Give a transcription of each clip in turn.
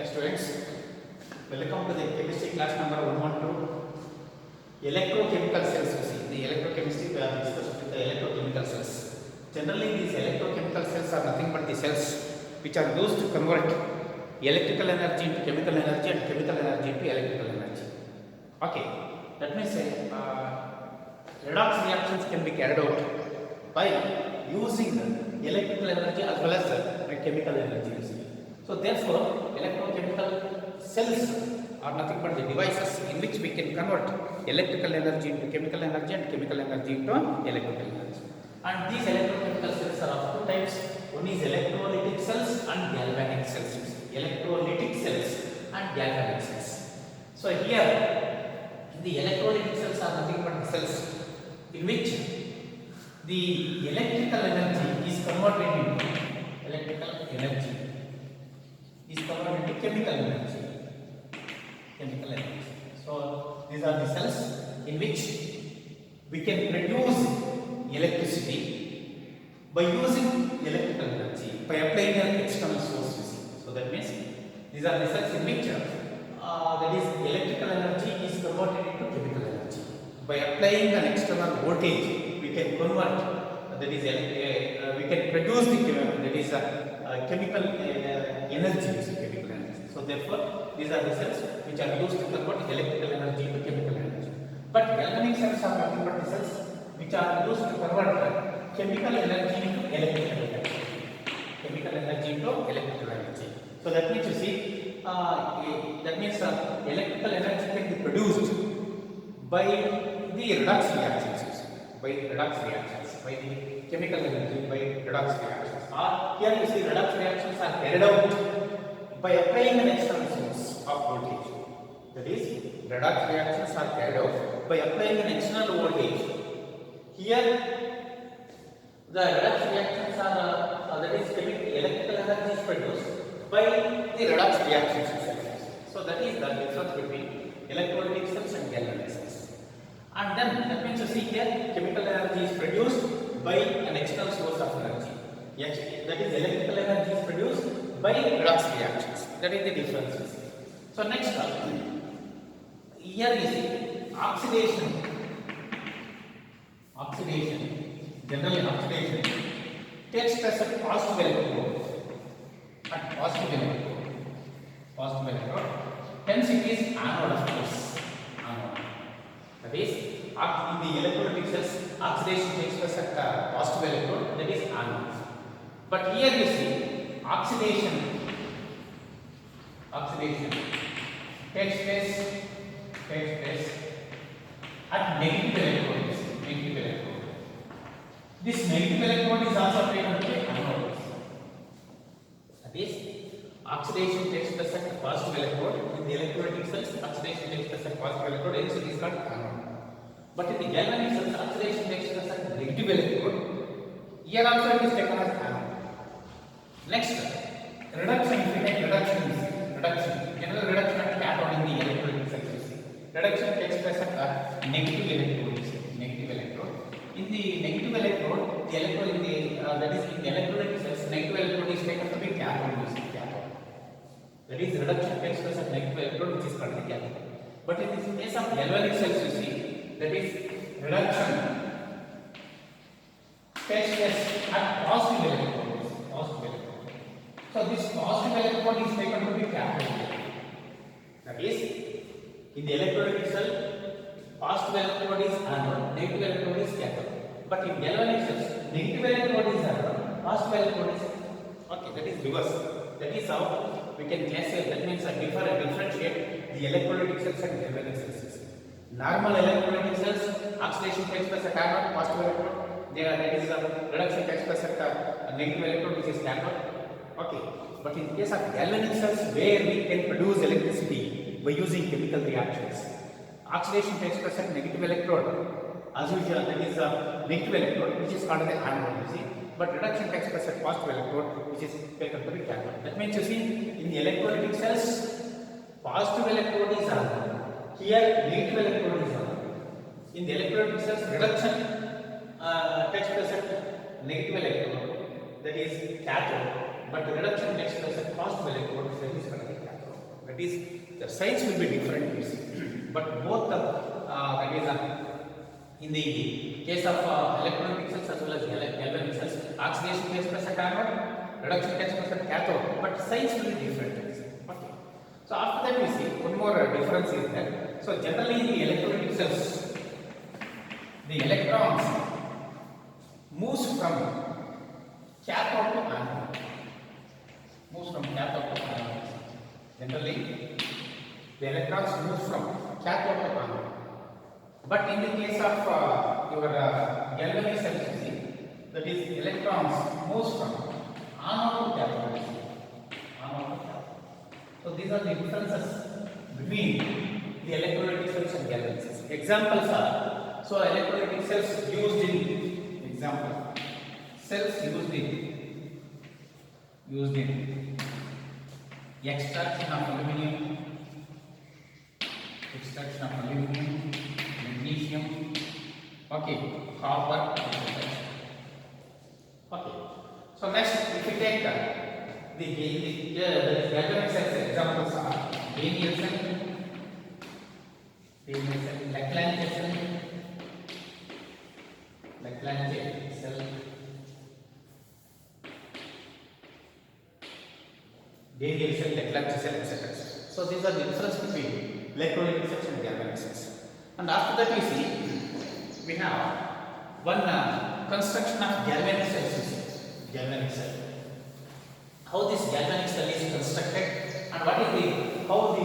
Yes, students, welcome to the chemistry class number 112. Electrochemical cells. You see, the electrochemistry we are discussing with the electrochemical cells. Generally, these electrochemical cells are nothing but the cells which are used to convert electrical energy into chemical energy and chemical energy into electrical energy. Okay, that means redox reactions can be carried out by using electrical energy as well as chemical energy. So therefore, electrochemical cells are nothing but the devices in which we can convert electrical energy into chemical energy and chemical energy into electrical energy. And these electrochemical cells are of two types. One is electrolytic cells and galvanic cells. Electrolytic cells and galvanic cells. So here, the electrolytic cells are nothing but the cells in which the electrical energy is converted into chemical energy. So these are the cells in which we can produce electricity by using electrical energy by applying an external source. So that means these are the cells in which that is electrical energy is converted into chemical energy. By applying an external voltage, we can convert that is we can produce the chemical energy. So therefore, these are the cells which are used to convert electrical energy into chemical energy. But galvanic cells are nothing but the cells which are used to convert chemical energy into electrical energy. So that means you see, that means electrical energy can be produced by the redox reactions, by the chemical energy, by redox reactions. Or here you see redox reactions are carried out by applying an external source of voltage. That is, redox reactions are carried out by applying an external voltage. Here, the redox reactions are that is electrical energy is produced by the redox reactions itself. So that is the difference between electrolytic cells and galvanic cells. And then that means you see here chemical energy is produced by an external source of energy. Yes, that is electrical energy is produced by redox reactions. That is the difference. So next here we see oxidation. Generally oxidation takes place at positive electrode. Hence it is anode, of course. That is, in the electrolytic cells, oxidation takes place at positive electrode. That is anode. But here we see oxidation takes place at negative electrode. This negative electrode is also taken to be anode. That is, oxidation takes place at positive electrode. In the electrolytic cells, oxidation takes place at positive electrode, hence it is called anode. But in the galvanic cells, oxidation takes place at negative electrode. Here also it is taken as anode. Next, reduction. General reduction at cathode in the electrolytic cells. Reduction takes place at negative electrode. In the negative electrode, the electrode in the that is in the electrolytic cells, negative electrode is taken to be cathode. That is, reduction takes place at negative electrode, which is called the cathode. But in the case of galvanic cells, you see, that is reduction takes place at positive electrode. So this positive electrode is taken to be cathode. That is, in the electrolytic cell, positive electrode is anode, negative electrode is cathode. But in galvanic cells, negative electrode is anode, positive electrode is okay. That is reverse. That is how we can classify. That means differentiate the electrolytic cells and galvanic cells. Normal electrolytic cells, oxidation takes place at anode, positive electrode. That is reduction takes place at negative electrode, which is cathode. Okay. But in case of galvanic cells, where we can produce electricity by using chemical reactions, oxidation takes place at negative electrode. As usual, that is negative electrode, which is called the anode. You see, but reduction takes place at positive electrode, which is taken to be cathode. That means you see, in the electrolytic cells, positive electrode is anode. Here, negative electrode is anode. In the electrolytic cells, reduction takes place at negative electrode, that is cathode. But the reduction takes place at positive electrode, that is called the cathode. That is, the signs will be different, you see. But both the that is in the case of electronic cells as well as galvanic cells, oxidation takes place at anode, reduction takes place at cathode, but signs will be different. Okay. So after that we see one more difference is that, so generally in the electronic cells, the electrons moves from cathode to anode. Moves from cathode to anode. Generally, the electrons move from cathode to anode. But in the case of your galvanic cells, you see, that is, electrons moves from anode to cathode. Anode to cathode. So these are the differences between the electrolytic cells and galvanic cells. Examples are, so electrolytic cells used in example, cells used in extraction of aluminum, magnesium, okay, copper, etc. Okay. So next, if we take the galvanic cells, examples are Daniel cell, Leclanche cell, Daniel cell, Leclanche cell, etc. So these are the difference between electrolytic cells and galvanic cells. And after that we see, we have one construction of galvanic cells. Galvanic cell. How this galvanic cell is constructed and what is how the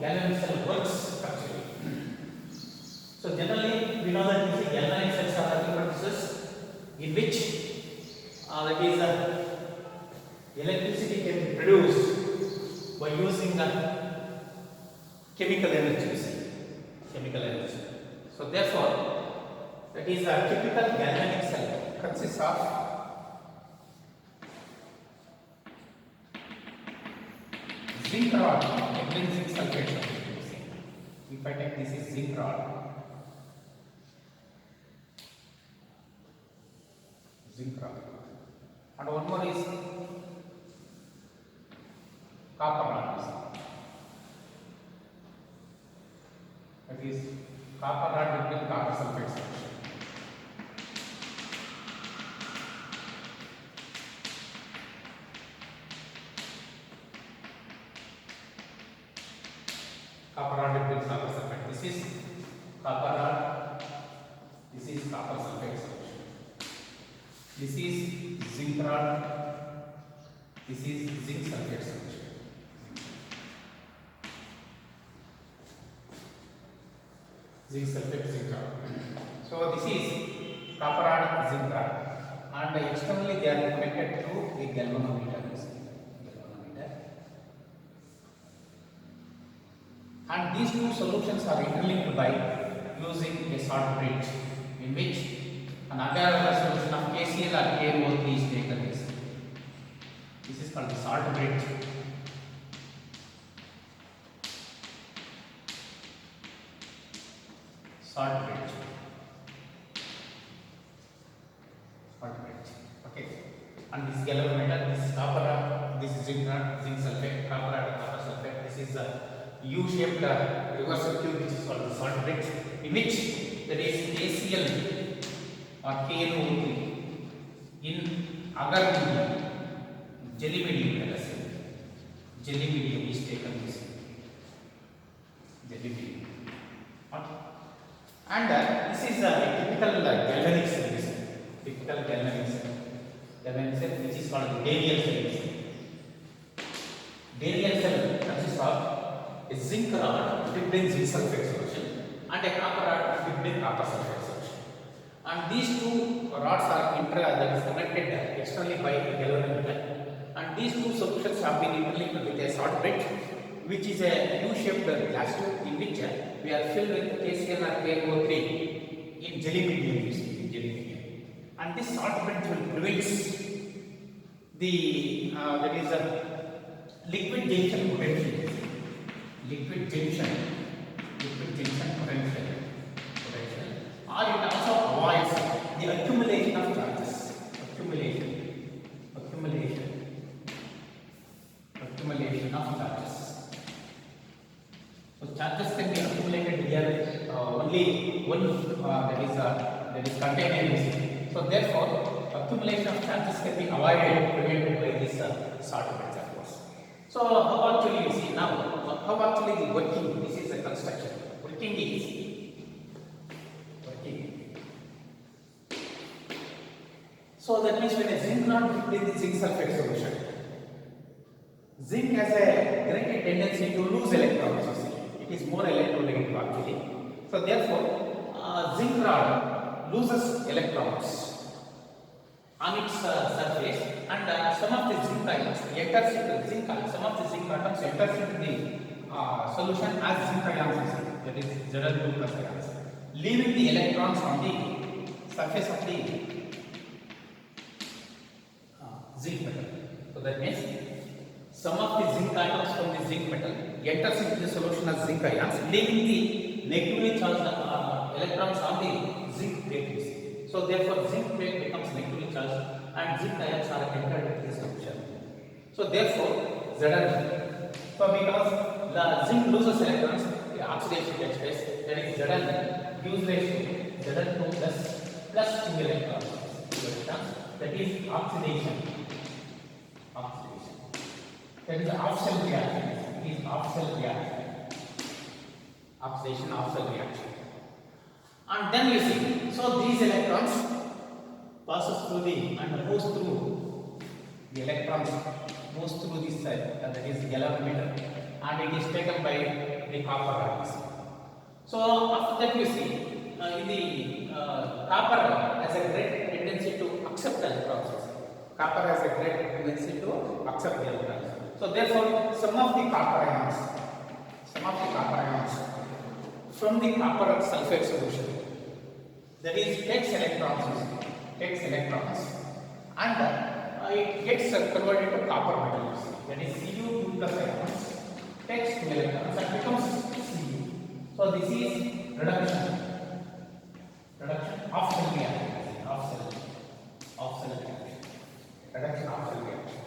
galvanic cell works structurally. So generally we know that these galvanic cells are nothing but processes in which that is electricity can be produced by using chemical energy. So therefore, that is a typical galvanic cell consists of zinc rod, zinc sulfate. If I take this is zinc rod, and one more is copper rod. That is copper rod with copper sulfate solution. Copper rod with copper sulfate. This is copper rod. This is copper sulfate solution. This is zinc rod. This is zinc sulfate solution. Zinc sulfate, zinc rod. So this is copper rod, zinc rod, and externally they are connected to a galvanometer. And these two solutions are interlinked by using a salt bridge, in which an agar solution of KCl or KMO3 is taken. This is called the salt bridge. Salt bridge. Okay. And this galvanometer, this is copper rod, this is zinc rod, zinc sulfate, copper rod, copper sulfate. This is a U-shaped reverse circuit which is called the salt bridge, in which there is KCl or KNO3 in agar medium, jelly medium, let us say. Jelly medium is taken this. Jelly medium. Okay. And this is a typical galvanic cell. Typical galvanic cell. Galvanic cell which is called the Daniel cell. Daniel cell consists of a zinc rod dipped in zinc sulfate solution and a copper rod dipped in copper sulfate solution. And these two rods are that is connected externally by a galvanometer. And these two solutions have been interlinked with a salt bridge, which is a U-shaped glass tube in which we are filled with KCl or KNO3 in jelly medium. And this salt bridge will prevent the that is a liquid junction potential. Liquid junction potential. Or it also avoids the accumulation of charges. Accumulation of charges. is contained in this. So therefore, accumulation of charges can be avoided, prevented by this salt beds, of course. So how actually you see now, how actually the working, this is a construction. Working is, working. So that means when a zinc rod dipped in the zinc sulfate solution, zinc has a greater tendency to lose electrons, you see. It is more electronegative actually. So therefore, zinc rod loses electrons on its surface, and some of the zinc ions enters into zinc ions, some of the zinc atoms enters into the solution as zinc ions, that is Zn2 plus ions, leaving the electrons on the surface of the zinc metal. So that means some of the zinc atoms from the zinc metal enters into the solution as zinc ions, leaving the negatively charged electrons on the zinc plate. So therefore, zinc plate becomes negatively charged and zinc ions are entered into the solution. So therefore, Zn. So because the zinc loses electrons, the oxidation takes place. That is Zn gives rise to Zn2 plus 2 electrons. That is oxidation. Oxidation. That is off-cell reaction. It is off-cell reaction. Oxidation, off-cell reaction. And then you see, so these electrons passes through the and moves through the electrons moves through this side, that is 11 meter, and it is taken by the copper atoms. So after that you see in the copper has a great tendency to accept electrons. Copper has a great tendency to accept the electrons. So therefore, some of the copper ions from the copper sulfate solution, that is takes electrons and it gets converted to copper metal, that is Cu2 plus ions takes 2 electrons and becomes Cu. So this is reduction of cell reaction, reduction of cell reaction.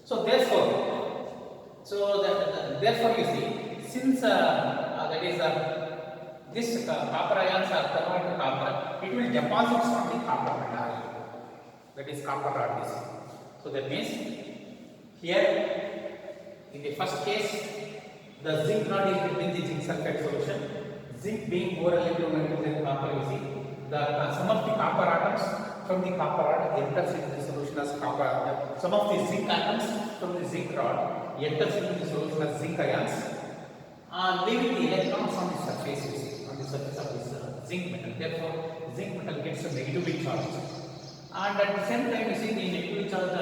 So therefore you see, since that is this copper ions are converted to copper, it will deposit on the copper metal, that is copper rod. So that means here in the first case the zinc rod is between the zinc sulfate solution, zinc being more electronegative than copper, you see some of the copper atoms from the copper rod enters into the solution as copper, some of the zinc atoms from the zinc rod enters into the solution as zinc ions, leaving the electrons on the surface, you see, on the surface of this zinc metal. Therefore, zinc metal gets a negatively charged, and at the same time you see the negatively charged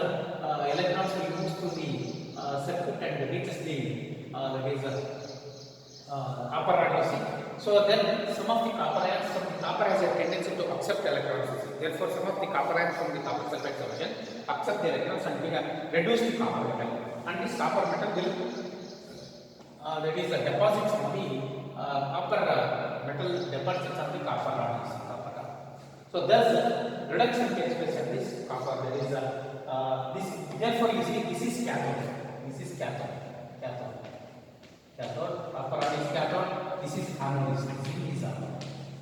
electrons will move through the circuit and reaches the that is copper rod, you see. So then some of the copper ions from the copper has a tendency to accept electrons, you see. Therefore, some of the copper ions from the copper sulfate solution accept the electrons and reduce the copper metal, and this copper metal will that is deposits on the copper metal deposits on the copper rod. So thus reduction takes place at this copper. That is this. Therefore, you see this is cathode. This is cathode. Copper rod is cathode. This is anode. This is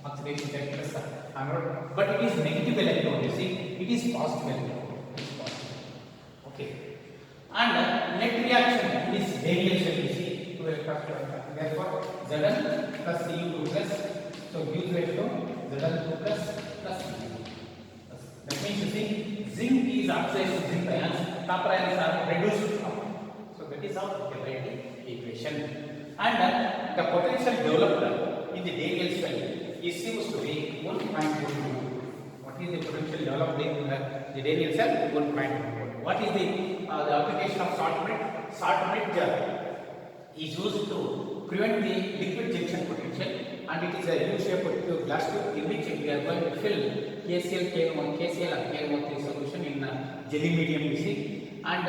oxidation takes place anode, but it is negative electron. You see, it is positive electron. It is positive. Okay. And net reaction is radial shell. You see. Therefore, Zn plus Cu2 plus, so gives rise to Zn2 plus Cu. That means you see, zinc is oxidized to zinc ions, copper ions are reduced to copper. So that is how we write the equation. And the potential developed in the radial shell is seems to be 1.12. What is the potential developed in the radial shell? 1.12. What is the application of salt bed? Salt bed is used to prevent the liquid junction potential, and it is a U-shaped glass tube in which we are going to fill KCl, KCl and KNO3 solution in jelly medium, you see, and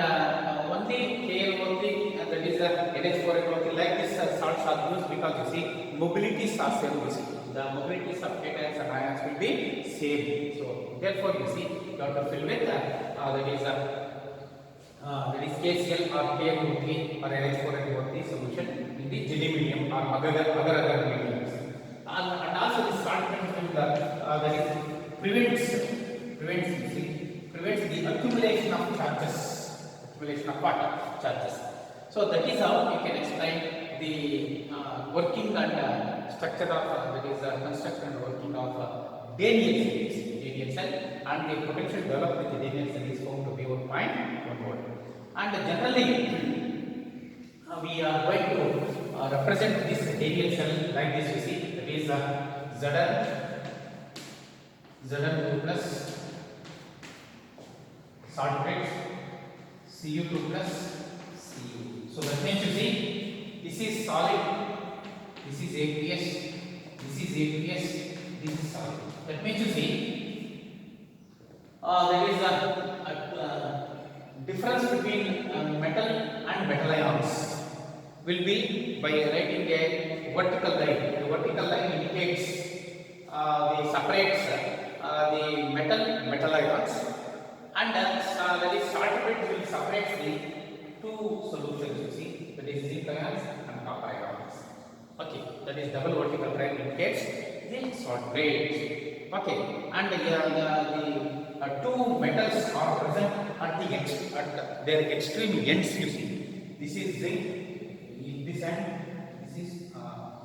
only KNO3 that is NH4NO3 like this salts are used because you see mobilities are same, you see. The mobilities of cations and ions will be same. So therefore you see you have to fill with that is KCl or KNO3 or NH4NO3 solution in the jelly medium or other mediums. And also this salt will that is prevents you see, prevents the accumulation of charges, accumulation of what? Charges. So that is how you can explain the working and structure of that is construction and working of Daniell cell, and the potential developed with the Daniell cell is found to be 1.1 volt. And generally we are going to represent this Daniell cell like this, you see, that is Zn2 plus salt plate, Cu2 plus Cu. So that means you see, this is solid, this is aqueous, this is aqueous, this is solid. That means you see, there is a difference between metal and metal ions will be by writing a vertical line. The vertical line indicates the separates the metal ions, and that is salt plate will separate the two solutions, you see, that is zinc ions and copper ions. Okay, that is double vertical line indicates the salt plate. Okay, and the two metals are present at their extreme ends, you see. This is zinc in this end, this is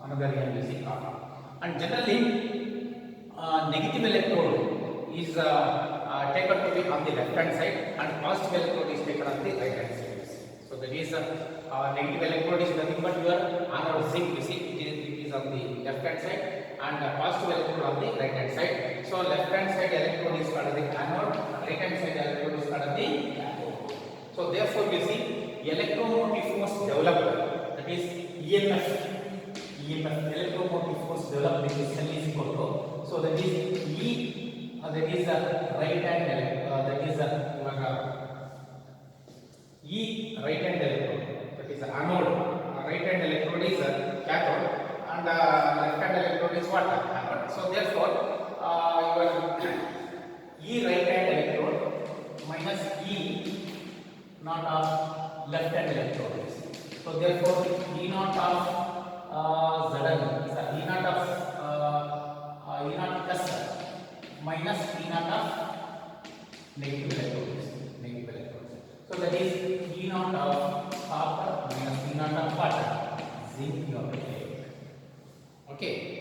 another end, you see, copper. And generally negative electrode is taken to be on the left hand side, and positive electrode is taken on the right hand side. So that is negative electrode is nothing but your anode zinc, you see, it is on the left hand side, and positive electrode on the right hand side. So left hand side electrode is called the anode, right hand side electrode is called the cathode. So therefore you see, electromotive force developed, that is EMF electromotive force developed in this cell is equal to, so that is E, that is right hand electrode, that is E right hand electrode, that is anode, right hand electrode is cathode, and left hand electrode is what? Anode. So therefore your E right hand electrode minus E naught of left hand electrode. So therefore E naught of Zn, E naught of S minus E naught of negative electrodes. So that is E naught of copper minus E naught of what? Zinc you have to take. Okay.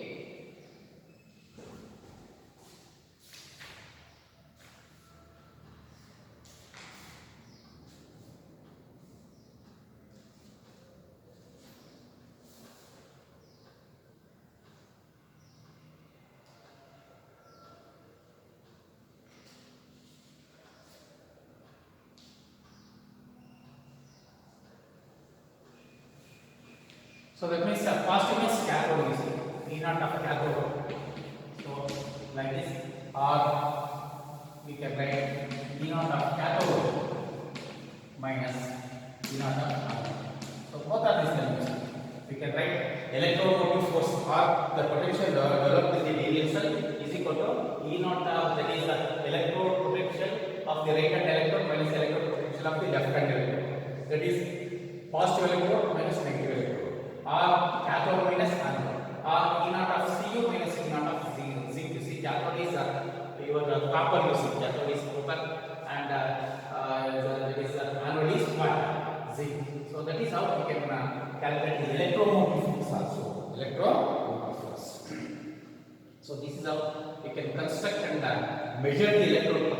So that means positive is cathode, you see, E naught of cathode. So like this, or we can write E naught of cathode minus E naught of anode. So both are these terms. We can write electromotive force or the potential developed in the Daniell cell is equal to E naught of, that is the electrode potential of the right hand electrode minus electrode potential of the left hand electrode. That is positive electrode minus negative electrode, or cathode minus anode, or E naught of Cu minus E naught of zinc. You see, cathode is your copper, you see, cathode is copper, and that is anode is what? Zinc. So that is how we can calculate the electromotive force also. Electromotive force. So this is how we can construct and measure the electrode